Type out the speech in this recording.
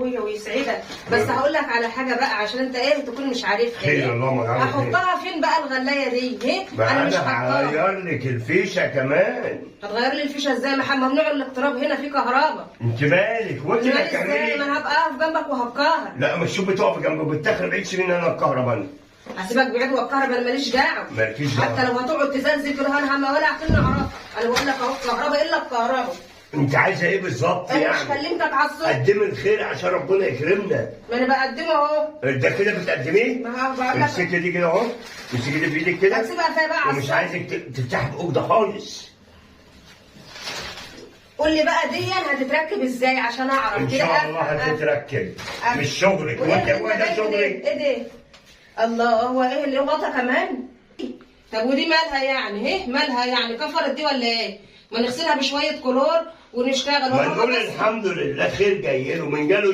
ابويا ويسعدك. بس هقول لك على حاجه بقى عشان انت تكون مش عارفها. خير اللهم اجعله خير. هحطها فين بقى الغلايه دي؟ ما مش حطاها. هغير لك الفيشه كمان. هتغير لي الفيشه ازاي؟ ممنوع الاقتراب هنا، في كهرباء. انت مالك وانت مالي ازاي؟ ما انا هبقى اقف جنبك وهبكهرب. لا مش شوف بتقف جنبك بتاخر بعيد سنين انا الكهرباء انا. هسيبك بعيد والكهرباء انا ماليش دعوه. مالكيش دعوه. حتى لو هتقعد تزلزل كده انا ولا عقلنا اعرف. انا بقول لك اهو الكهرباء الا الكهرباء. انت عايزه ايه بالظبط انا يعني؟ مش كلمتك على الصوت. قدمي الخير عشان ربنا يكرمنا. ما انا بقدمه اهو. ده كده بتقدميه؟ ما هو بقول لك. امسكي دي كده اهو. امسكي دي بايدك كده. هتسيبها فيها بقى على ومش الصوت. عايزك تفتحي بقك ده خالص. قول لي بقى دي هتتركب ازاي عشان اعرف ان كده. شاء الله هتتركب. مش شغلك وانت ده شغلك. ايه ده؟ الله، هو ايه اللي غطا كمان؟ طب ودي مالها يعني؟ مالها يعني؟ كفرت دي ولا ايه؟ ما نغسلها بشويه كلور ونشتغل. ما نقول الحمد لله خير جاي له من جاله